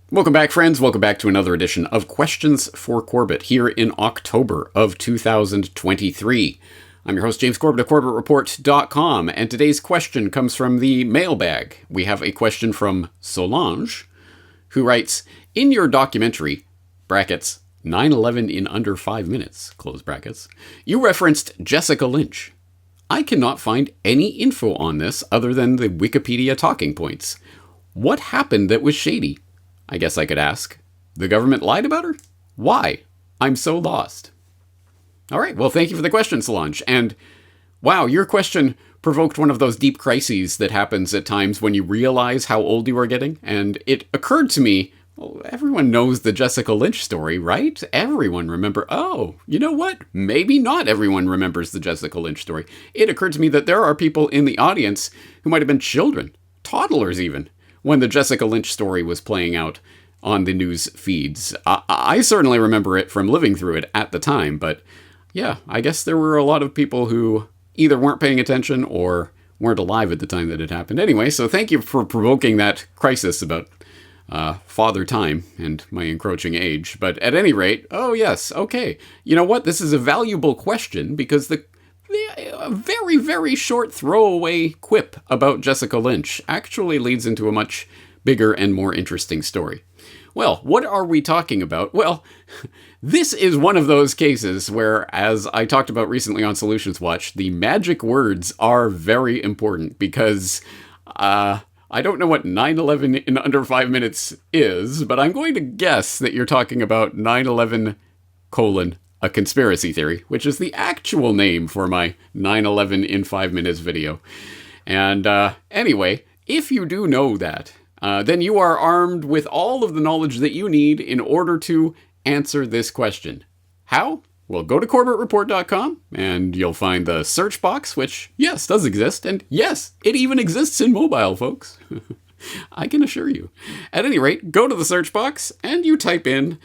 Welcome back, friends. Welcome back to another edition of Questions for Corbett here in October of 2023. I'm your host, James Corbett of CorbettReport.com, and today's question comes from the mailbag. We have a question from Solange, who writes, in your documentary, brackets, 9/11 in under 5 minutes, close brackets, you referenced Jessica Lynch. I cannot find any info on this other than the Wikipedia talking points. What happened that was shady? I guess I could ask. The government lied about her? Why? I'm so lost. All right, well, thank you for the question, Solange. And wow, your question provoked one of those deep crises that happens at times when you realize how old you are getting. And it occurred to me, well, everyone knows the Jessica Lynch story, right? Everyone oh, you know what? Maybe not everyone remembers the Jessica Lynch story. It occurred to me that there are people in the audience who might have been children, toddlers even, when the Jessica Lynch story was playing out on the news feeds. I certainly remember it from living through it at the time, but yeah, I guess there were a lot of people who either weren't paying attention or weren't alive at the time that it happened. Anyway, so thank you for provoking that crisis about father time and my encroaching age. But at any rate, oh yes, okay. You know what? This is a valuable question because a very, very short throwaway quip about Jessica Lynch actually leads into a much bigger and more interesting story. Well, what are we talking about? Well, this is one of those cases where, as I talked about recently on Solutions Watch, the magic words are very important because I don't know what 9/11 in under 5 minutes is, but I'm going to guess that you're talking about 9/11 : a conspiracy theory, which is the actual name for my 9/11 in 5 minutes video. And anyway, if you do know that, then you are armed with all of the knowledge that you need in order to answer this question. How? Well, go to CorbettReport.com and you'll find the search box, which, yes, does exist. And yes, it even exists in mobile, folks. I can assure you. At any rate, go to the search box and you type in,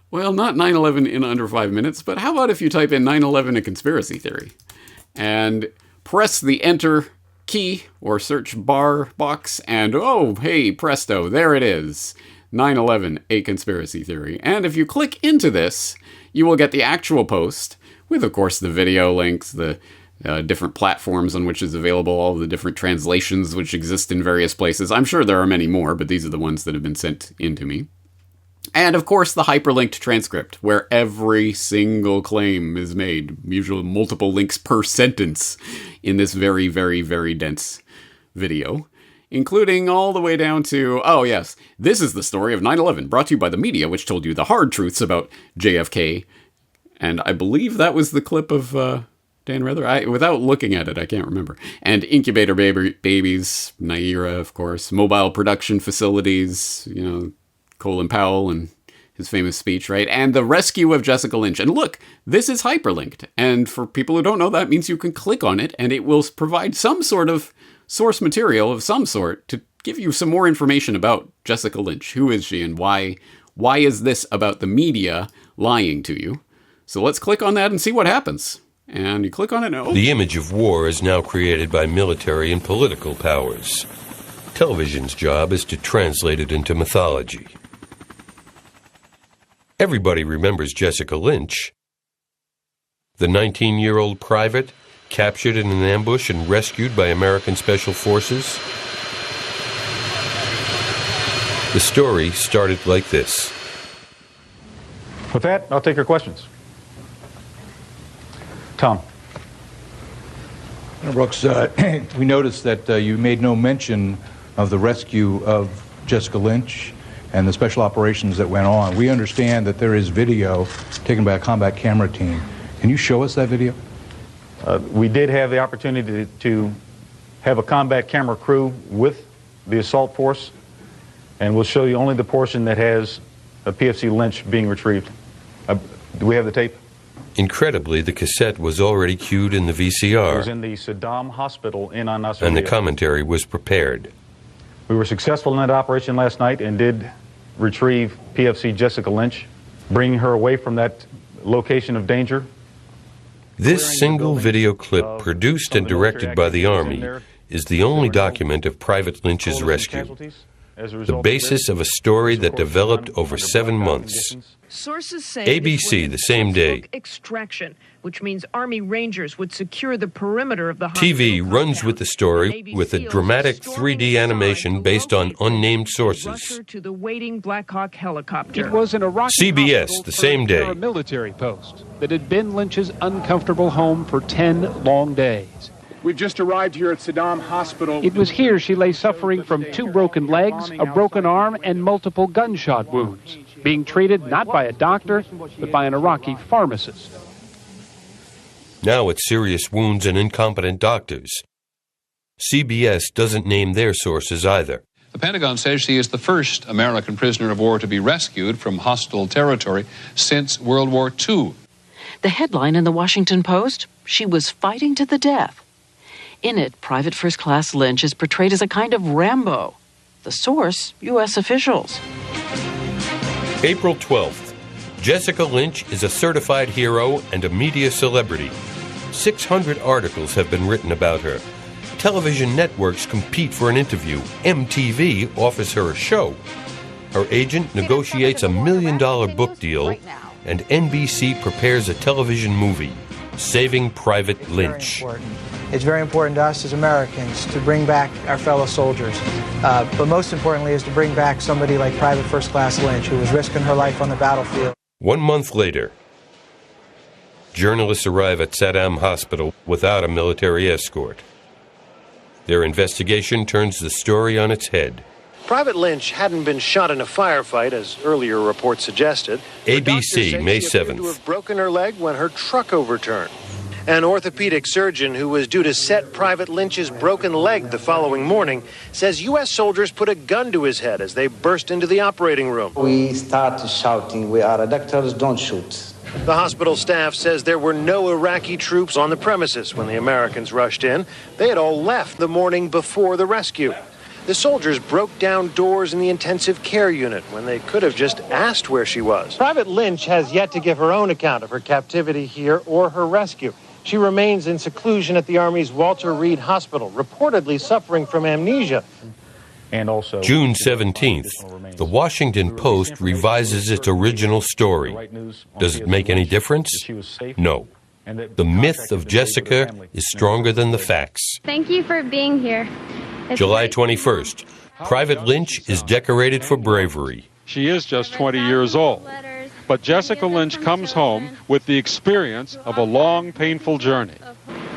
well, not 9/11 in under 5 minutes, but how about if you type in 9/11 a conspiracy theory? And press the enter key or search bar box and oh, hey, presto, there it is. 9/11 a conspiracy theory. And if you click into this, you will get the actual post with, of course, the video links, the different platforms on which it's available, all the different translations which exist in various places. I'm sure there are many more, but these are the ones that have been sent in to me. And, of course, the hyperlinked transcript, where every single claim is made, usually multiple links per sentence in this very, very, very dense video, including all the way down to, oh, yes, this is the story of 9/11, brought to you by the media, which told you the hard truths about JFK. And I believe that was the clip of Dan Rather. Without looking at it, I can't remember. And incubator babies, Naira, of course, mobile production facilities, Colin Powell and his famous speech, right? And the rescue of Jessica Lynch. And look, this is hyperlinked. And for people who don't know, that means you can click on it and it will provide some sort of source material of some sort to give you some more information about Jessica Lynch. Who is she and why is this about the media lying to you? So let's click on that and see what happens. And you click on it now. The image of war is now created by military and political powers. Television's job is to translate it into mythology. Everybody remembers Jessica Lynch, the 19-year-old private captured in an ambush and rescued by American Special Forces. The story started like this. With that, I'll take your questions. Tom. Brooks, we noticed that you made no mention of the rescue of Jessica Lynch and the special operations that went on. We understand that there is video taken by a combat camera team. Can you show us that video? We did have the opportunity to have a combat camera crew with the assault force, and we'll show you only the portion that has a PFC Lynch being retrieved. Do we have the tape? Incredibly, the cassette was already cued in the VCR. It was in the Saddam Hospital in Al-Nasiriyah. And the commentary was prepared. We were successful in that operation last night and did retrieve PFC Jessica Lynch, bringing her away from that location of danger. This single video clip, produced and directed by the Army, is the only document of Private Lynch's rescue. the basis of a story that developed over 7 months. Sources say ABC the same day. Extraction, which means Army Rangers would secure the perimeter of the hospital TV runs compound. with the story with a dramatic 3D animation based on unnamed sources. To the waiting Black Hawk helicopter. It was an Iraqi CBS hospital the same day. for a military post that had been Lynch's uncomfortable home for 10 long days. We've just arrived here at Saddam Hospital. It was here she lay suffering from 2 broken legs, a broken arm, and multiple gunshot wounds, being treated not by a doctor, but by an Iraqi pharmacist. Now it's serious wounds and incompetent doctors. CBS doesn't name their sources either. The Pentagon says she is the first American prisoner of war to be rescued from hostile territory since World War II. The headline in the Washington Post, she was fighting to the death. In it, Private First Class Lynch is portrayed as a kind of Rambo. The source, U.S. officials. April 12th. Jessica Lynch is a certified hero and a media celebrity. 600 articles have been written about her. Television networks compete for an interview. MTV offers her a show. Her agent negotiates a $1 million book deal, and NBC prepares a television movie, Saving Private Lynch. It's very important to us as Americans to bring back our fellow soldiers. But most importantly is to bring back somebody like Private First Class Lynch, who was risking her life on the battlefield. 1 month later, journalists arrive at Saddam Hospital without a military escort. Their investigation turns the story on its head. Private Lynch hadn't been shot in a firefight, as earlier reports suggested. ABC, May She appeared 7th. to have broken her leg when her truck overturned. An orthopedic surgeon who was due to set Private Lynch's broken leg the following morning says U.S. soldiers put a gun to his head as they burst into the operating room. We started shouting, "We are doctors, don't shoot." The hospital staff says there were no Iraqi troops on the premises when the Americans rushed in. They had all left the morning before the rescue. The soldiers broke down doors in the intensive care unit when they could have just asked where she was. Private Lynch has yet to give her own account of her captivity here or her rescue. She remains in seclusion at the Army's Walter Reed Hospital, reportedly suffering from amnesia. And also, June 17th, the Washington Post revises its original story. Does it make any difference? No. The myth of Jessica is stronger than the facts. Thank you for being here. July 21st, Private Lynch is decorated for bravery. She is just 20 years old. But Jessica Lynch comes home with the experience of a long, painful journey.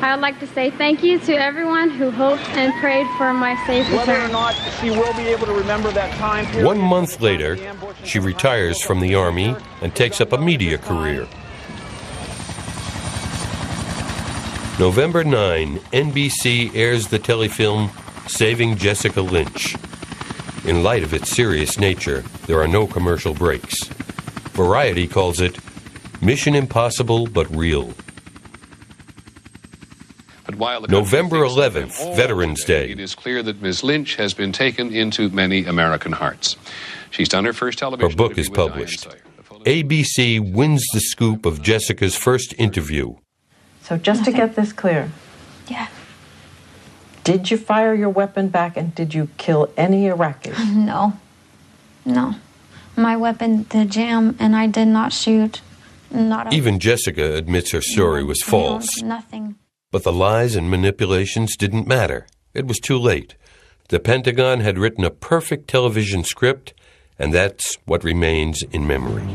I would like to say thank you to everyone who hoped and prayed for my safe return. Whether or not she will be able to remember that time period. 1 month later, she retires from the Army and takes up a media career. November 9, NBC airs the telefilm Saving Jessica Lynch. In light of its serious nature, there are no commercial breaks. Variety calls it Mission Impossible but Real. But while the November country thinks 11th, of them all Veterans today, Day. It is clear that Ms. Lynch has been taken into many American hearts. She's done her first television Her book interview is with Diane published. Sawyer. ABC wins the scoop of Jessica's first interview. So just to get this clear. Yeah. Did you fire your weapon back and did you kill any Iraqis? No. My weapon did jam and I did not shoot. Even Jessica admits her story was false. Nothing. But the lies and manipulations didn't matter. It was too late. The Pentagon had written a perfect television script, and that's what remains in memory.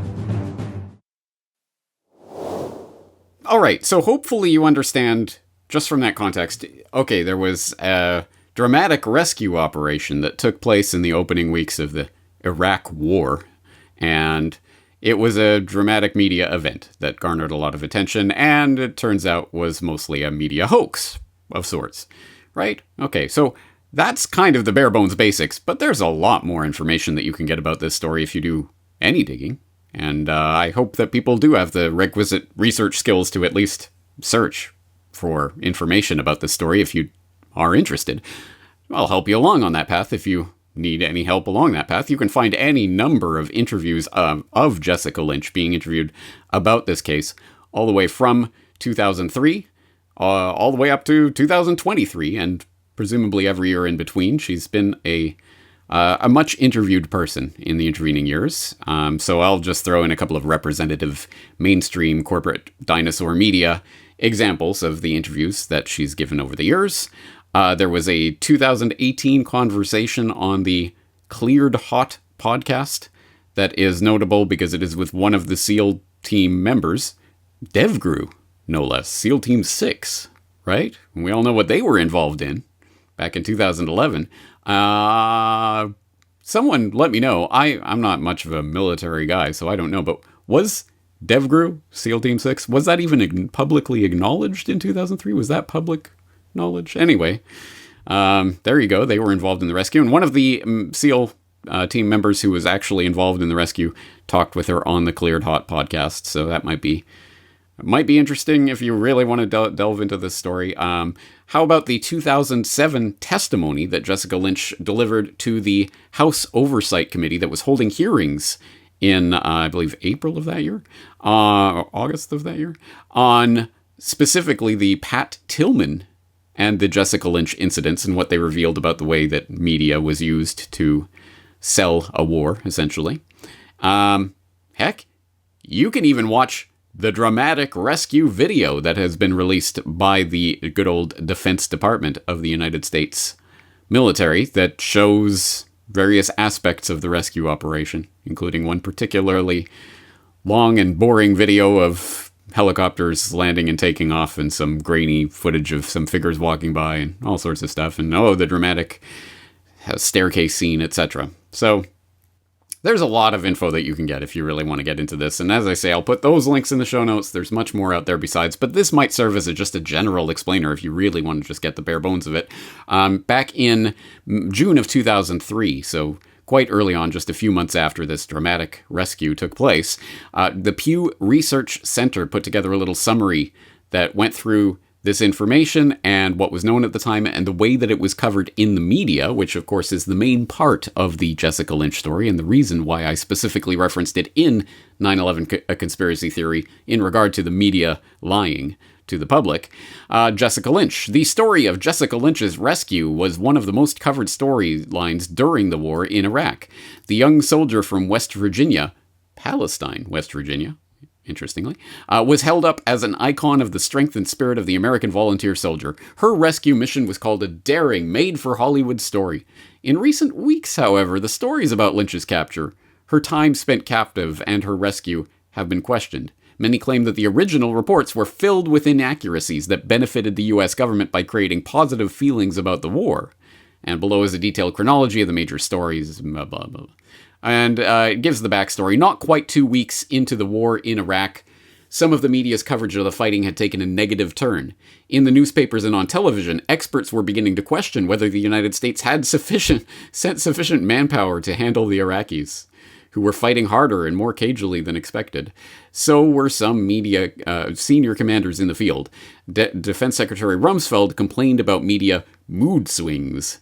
All right, so hopefully you understand, just from that context, okay, there was a dramatic rescue operation that took place in the opening weeks of the Iraq War, and it was a dramatic media event that garnered a lot of attention, and it turns out was mostly a media hoax of sorts, right? Okay, so that's kind of the bare bones basics, but there's a lot more information that you can get about this story if you do any digging. And I hope that people do have the requisite research skills to at least search for information about this story if you are interested. I'll help you along on that path if you need any help along that path. You can find any number of interviews of Jessica Lynch being interviewed about this case, all the way from 2003, all the way up to 2023, and presumably every year in between. She's been a a much interviewed person in the intervening years. So I'll just throw in a couple of representative mainstream corporate dinosaur media examples of the interviews that she's given over the years. There was a 2018 conversation on the Cleared Hot podcast that is notable because it is with one of the SEAL team members, DevGru, no less, SEAL Team 6, right? And we all know what they were involved in back in 2011. Someone let me know. I'm not much of a military guy, so I don't know, but was DevGru, SEAL Team 6, was that even publicly acknowledged in 2003? Was that public knowledge? Anyway, there you go. They were involved in the rescue, and one of the SEAL team members who was actually involved in the rescue talked with her on the Cleared Hot podcast, so that might be interesting if you really want to delve into this story. How about the 2007 testimony that Jessica Lynch delivered to the House Oversight Committee that was holding hearings in, I believe, April of that year? August of that year? On specifically the Pat Tillman and the Jessica Lynch incidents and what they revealed about the way that media was used to sell a war, essentially. Heck, you can even watch the dramatic rescue video that has been released by the good old Defense Department of the United States military that shows various aspects of the rescue operation, including one particularly long and boring video of helicopters landing and taking off and some grainy footage of some figures walking by and all sorts of stuff. And the dramatic staircase scene, etc. So there's a lot of info that you can get if you really want to get into this. And as I say, I'll put those links in the show notes. There's much more out there besides, but this might serve as just a general explainer if you really want to just get the bare bones of it. Back in June of 2003, so quite early on, just a few months after this dramatic rescue took place, the Pew Research Center put together a little summary that went through this information and what was known at the time and the way that it was covered in the media, which of course is the main part of the Jessica Lynch story and the reason why I specifically referenced it in 9/11 A Conspiracy Theory in regard to the media lying to the public. Jessica Lynch. The story of Jessica Lynch's rescue was one of the most covered storylines during the war in Iraq. The young soldier from West Virginia, Palestine, West Virginia, interestingly, was held up as an icon of the strength and spirit of the American volunteer soldier. Her rescue mission was called a daring, made-for-Hollywood story. In recent weeks, however, the stories about Lynch's capture, her time spent captive, and her rescue have been questioned. Many claim that the original reports were filled with inaccuracies that benefited the U.S. government by creating positive feelings about the war. And below is a detailed chronology of the major stories, blah, blah, blah. And it gives the backstory. Not quite 2 weeks into the war in Iraq, some of the media's coverage of the fighting had taken a negative turn. In the newspapers and on television, experts were beginning to question whether the United States had sent sufficient manpower to handle the Iraqis, who were fighting harder and more cagily than expected. So were some media senior commanders in the field. Defense Secretary Rumsfeld complained about media mood swings.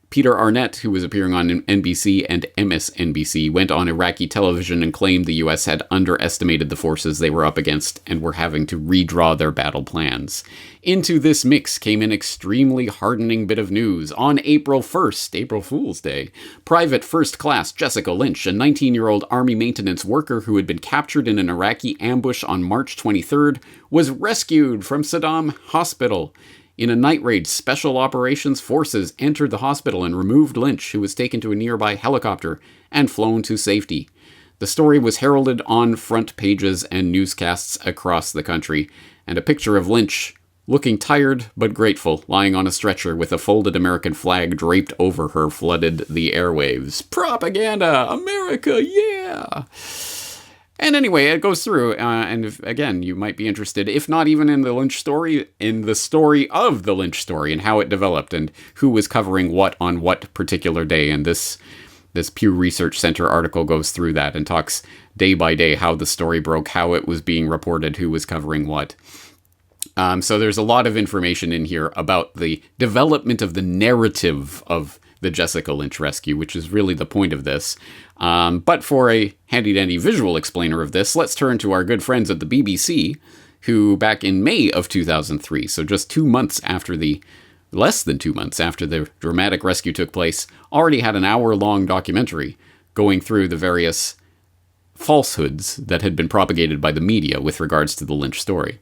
Peter Arnett, who was appearing on NBC and MSNBC, went on Iraqi television and claimed the U.S. had underestimated the forces they were up against and were having to redraw their battle plans. Into this mix came an extremely hardening bit of news. On April 1st, April Fool's Day, Private First Class Jessica Lynch, a 19-year-old Army maintenance worker who had been captured in an Iraqi ambush on March 23rd, was rescued from Saddam Hospital. In a night raid, Special Operations Forces entered the hospital and removed Lynch, who was taken to a nearby helicopter and flown to safety. The story was heralded on front pages and newscasts across the country, and a picture of Lynch, looking tired but grateful, lying on a stretcher with a folded American flag draped over her, flooded the airwaves. Propaganda! America, yeah! And anyway, it goes through, and again, you might be interested, if not even in the Lynch story, in the story of the Lynch story and how it developed and who was covering what on what particular day. And this Pew Research Center article goes through that and talks day by day how the story broke, how it was being reported, who was covering what. So there's a lot of information in here about the development of the narrative of the Jessica Lynch rescue, which is really the point of this. But for a handy-dandy visual explainer of this, let's turn to our good friends at the BBC, who back in May of 2003, so just 2 months after the less than 2 months after the dramatic rescue took place, already had an hour-long documentary going through the various falsehoods that had been propagated by the media with regards to the Lynch story.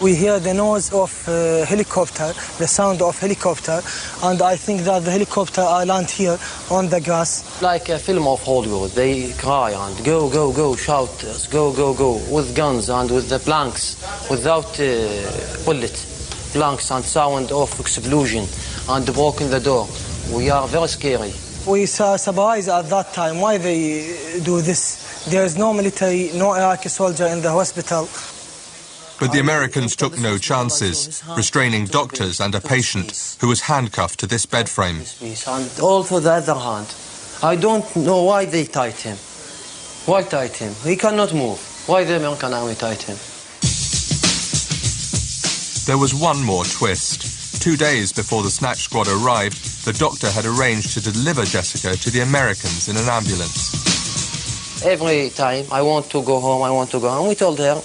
We hear the noise of helicopter, the sound of helicopter, and I think that the helicopter land here on the grass. Like a film of Hollywood, they cry and go, go, go, shout, go, go, go, with guns and with the blanks, without bullet, blanks and sound of explosion and broken the door. We are very scary. We saw surprised at that time why they do this. There is no military, no Iraqi soldier in the hospital. But the Americans took no chances, restraining doctors and a patient who was handcuffed to this bed frame. And also the other hand, I don't know why they tied him. Why tied him? He cannot move. Why the American army tied him? There was one more twist. 2 days before the snatch squad arrived, the doctor had arranged to deliver Jessica to the Americans in an ambulance. Every time I want to go home, I want to go home. We told her,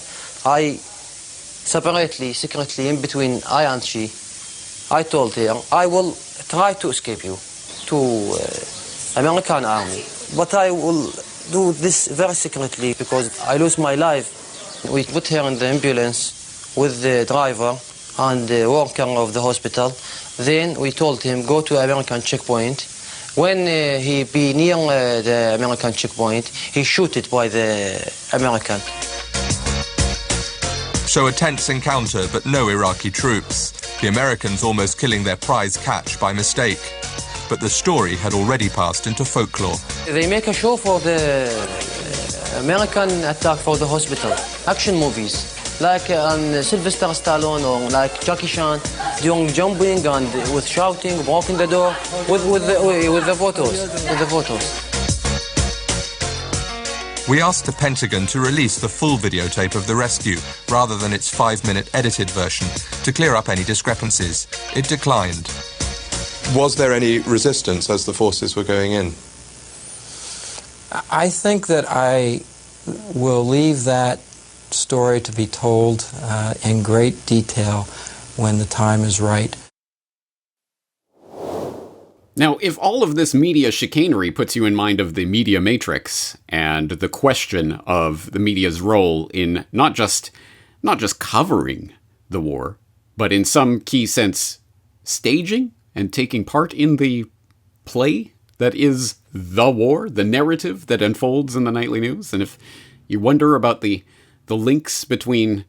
separately, secretly, in between I and she, I told her, I will try to escape you to American army. But I will do this very secretly because I lose my life. We put her in the ambulance with the driver and the worker of the hospital. Then we told him, go to American checkpoint. When he be near the American checkpoint, he shooted by the American. So a tense encounter, but no Iraqi troops. The Americans almost killing their prize catch by mistake. But the story had already passed into folklore. They make a show for the American attack for the hospital. Action movies, like on Sylvester Stallone or like Jackie Chan, doing jumping and with shouting, walking the door, with the photos. We asked the Pentagon to release the full videotape of the rescue, rather than its 5-minute edited version, to clear up any discrepancies. It declined. Was there any resistance as the forces were going in? I think that I will leave that story to be told in great detail when the time is right. Now, if all of this media chicanery puts you in mind of the media matrix and the question of the media's role in not just covering the war, but in some key sense staging and taking part in the play that is the war, the narrative that unfolds in the nightly news, and if you wonder about the links between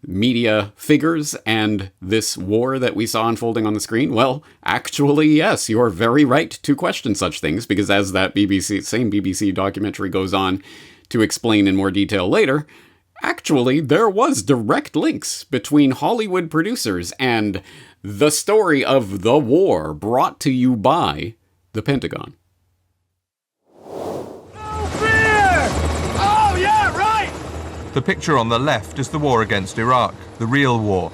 media figures and this war that we saw unfolding on the screen, well, actually, yes, you're very right to question such things, because as that same BBC documentary goes on to explain in more detail later, actually, there was direct links between Hollywood producers and the story of the war brought to you by the Pentagon. The picture on the left is the war against Iraq, the real war.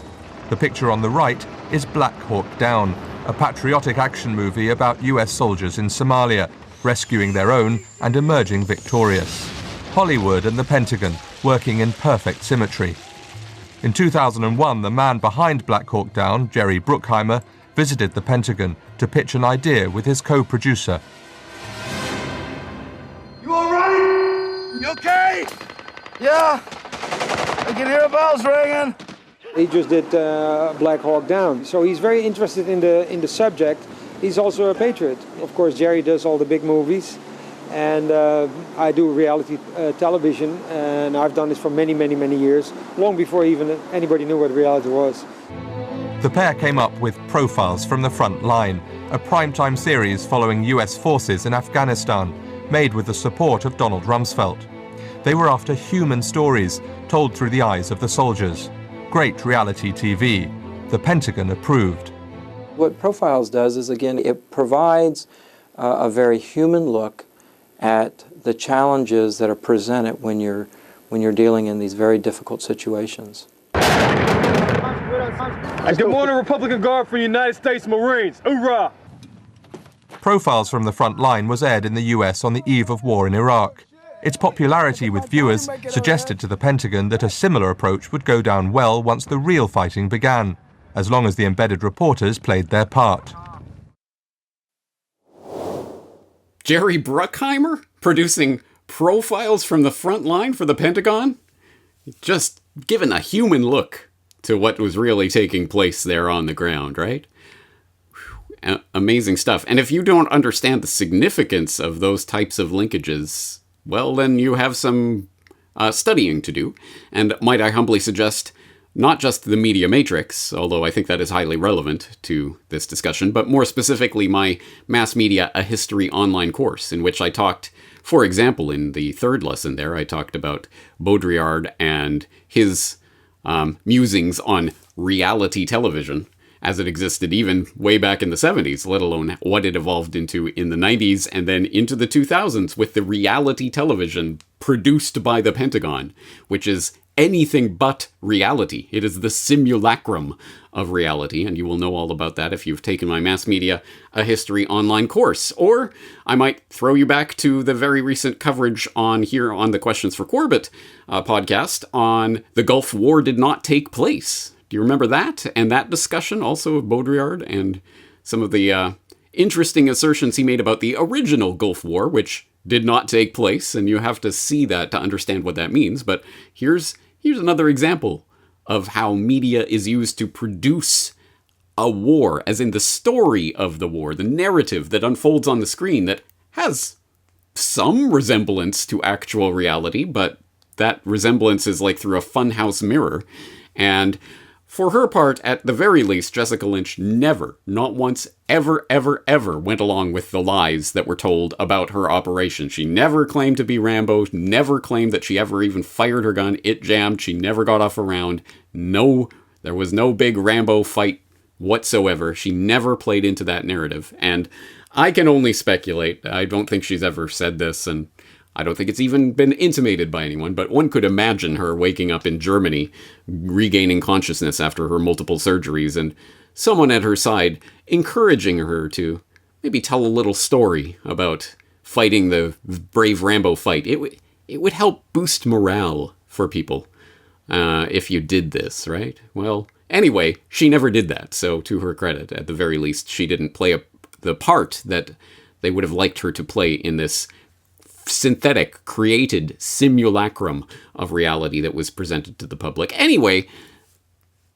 The picture on the right is Black Hawk Down, a patriotic action movie about US soldiers in Somalia, rescuing their own and emerging victorious. Hollywood and the Pentagon working in perfect symmetry. In 2001, the man behind Black Hawk Down, Jerry Bruckheimer, visited the Pentagon to pitch an idea with his co-producer. You all right? You okay? Yeah, I can hear bells ringing. He just did Black Hawk Down, so he's very interested in the subject. He's also a patriot. Of course, Jerry does all the big movies, and I do reality television, and I've done this for many, many, many years, long before even anybody knew what reality was. The pair came up with Profiles from the Front Line, a primetime series following US forces in Afghanistan, made with the support of Donald Rumsfeld. They were after human stories told through the eyes of the soldiers. Great reality TV. The Pentagon approved. What Profiles does is, again, it provides a very human look at the challenges that are presented when you're dealing in these very difficult situations. And good morning, Republican Guard for the United States Marines. Hoorah! Profiles from the Front Line was aired in the US on the eve of war in Iraq. Its popularity with viewers suggested to the Pentagon that a similar approach would go down well once the real fighting began. as long as the embedded reporters played their part. Jerry Bruckheimer producing profiles from the front line for the Pentagon? Just giving a human look to what was really taking place there on the ground, right? Amazing stuff. And if you don't understand the significance of those types of linkages, well, then you have some studying to do. And might I humbly suggest not just the Media Matrix, although I think that is highly relevant to this discussion, but more specifically my Mass Media, A History online course, in which I talked, for example, in the third lesson there, I talked about Baudrillard and his musings on reality television as it existed even way back in the 70s, let alone what it evolved into in the 90s and then into the 2000s with the reality television produced by the Pentagon, which is anything but reality. It is the simulacrum of reality, and you will know all about that if you've taken my Mass Media, A History online course. Or I might throw you back to the very recent coverage on the Questions for Corbett podcast on the Gulf War did not take place. Do you remember that? And that discussion also of Baudrillard and some of the interesting assertions he made about the original Gulf War, which did not take place, and you have to see that to understand what that means. But here's another example of how media is used to produce a war, as in the story of the war, the narrative that unfolds on the screen that has some resemblance to actual reality, but that resemblance is like through a funhouse mirror. And for her part, at the very least, Jessica Lynch never, not once, ever, ever, ever went along with the lies that were told about her operation. She never claimed to be Rambo, never claimed that she ever even fired her gun. It jammed. She never got off a round. No, there was no big Rambo fight whatsoever. She never played into that narrative. And I can only speculate. I don't think she's ever said this, and I don't think it's even been intimated by anyone, but one could imagine her waking up in Germany, regaining consciousness after her multiple surgeries, and someone at her side encouraging her to maybe tell a little story about fighting the brave Rambo fight. It would help boost morale for people if you did this, right? Well, anyway, she never did that, so to her credit, at the very least, she didn't play the part that they would have liked her to play in this synthetic, created simulacrum of reality that was presented to the public. Anyway,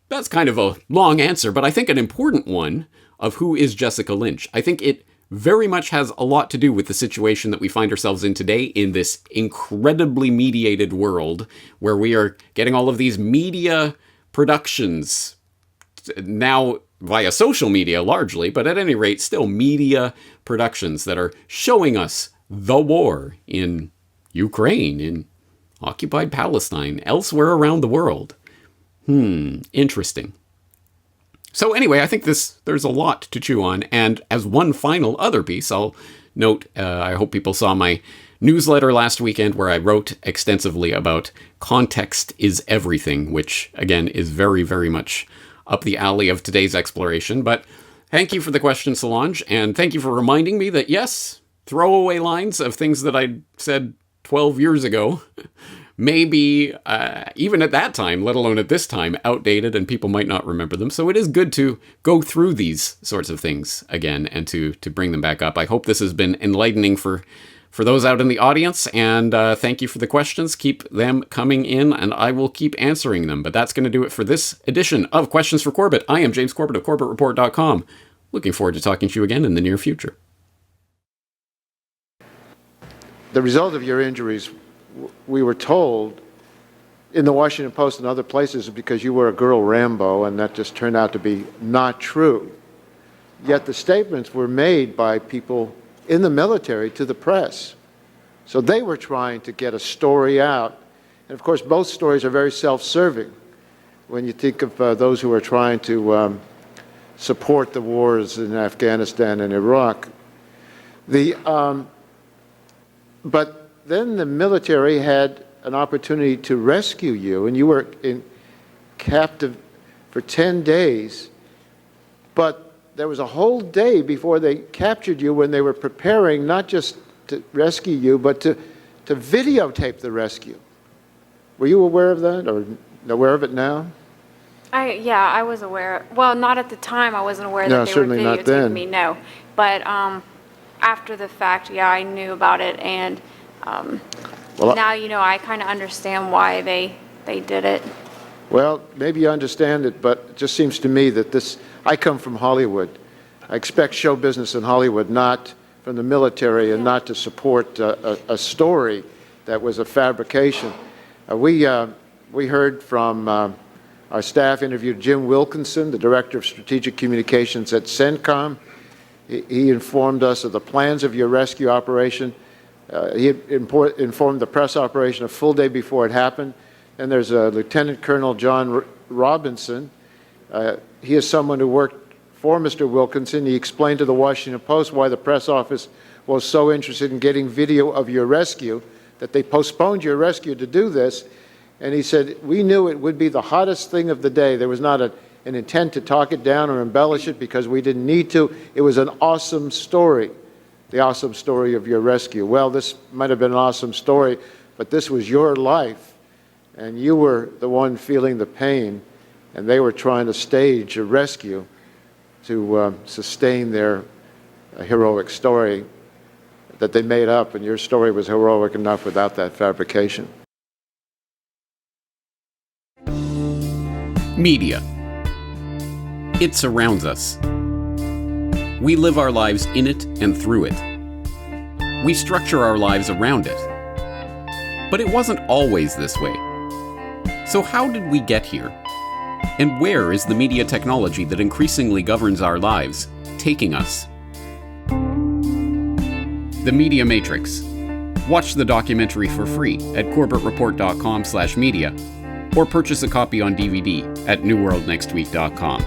that's kind of a long answer, but I think an important one of who is Jessica Lynch. I think it very much has a lot to do with the situation that we find ourselves in today in this incredibly mediated world where we are getting all of these media productions now via social media largely, but at any rate, still media productions that are showing us the war in Ukraine, in occupied Palestine, elsewhere around the world. Interesting. So anyway, I think there's a lot to chew on. And as one final other piece, I'll note, I hope people saw my newsletter last weekend where I wrote extensively about context is everything, which again is very, very much up the alley of today's exploration. But thank you for the question, Solange, and thank you for reminding me that yes, throwaway lines of things that I said 12 years ago may be, even at that time, let alone at this time, outdated and people might not remember them. So it is good to go through these sorts of things again and to bring them back up. I hope this has been enlightening for those out in the audience, and thank you for the questions. Keep them coming in, and I will keep answering them. But that's going to do it for this edition of Questions for Corbett. I am James Corbett of CorbettReport.com. Looking forward to talking to you again in the near future. The result of your injuries, we were told in the Washington Post and other places, is because you were a girl Rambo, and that just turned out to be not true. Yet the statements were made by people in the military to the press. So they were trying to get a story out. And of course, both stories are very self-serving. When you think of those who are trying to support the wars in Afghanistan and Iraq. But then the military had an opportunity to rescue you, and you were captive for 10 days. But there was a whole day before they captured you when they were preparing not just to rescue you, but to videotape the rescue. Were you aware of that, or aware of it now? I was aware. Well, not at the time. I wasn't aware that they were certainly not then. videotaping me. No, but after the fact, yeah, I knew about it, and now I kind of understand why they did it. Well, maybe you understand it, but it just seems to me that I come from Hollywood. I expect show business in Hollywood, not from the military, and not to support a story that was a fabrication. We heard from our staff interviewed Jim Wilkinson, the Director of Strategic Communications at CENTCOM. He informed us of the plans of your rescue operation. He had informed the press operation a full day before it happened. And there's Lieutenant Colonel John Robinson. He is someone who worked for Mr. Wilkinson. He explained to the Washington Post why the press office was so interested in getting video of your rescue, that they postponed your rescue to do this. And he said, we knew it would be the hottest thing of the day. There was not an intent to talk it down or embellish it because we didn't need to. It was an awesome story, the awesome story of your rescue. Well, this might have been an awesome story, but this was your life, and you were the one feeling the pain, and they were trying to stage a rescue to sustain their heroic story that they made up, and your story was heroic enough without that fabrication. Media. It surrounds us. We live our lives in it and through it. We structure our lives around it. But it wasn't always this way. So how did we get here? And where is the media technology that increasingly governs our lives taking us? The Media Matrix. Watch the documentary for free at corbettreport.com/media or purchase a copy on DVD at newworldnextweek.com.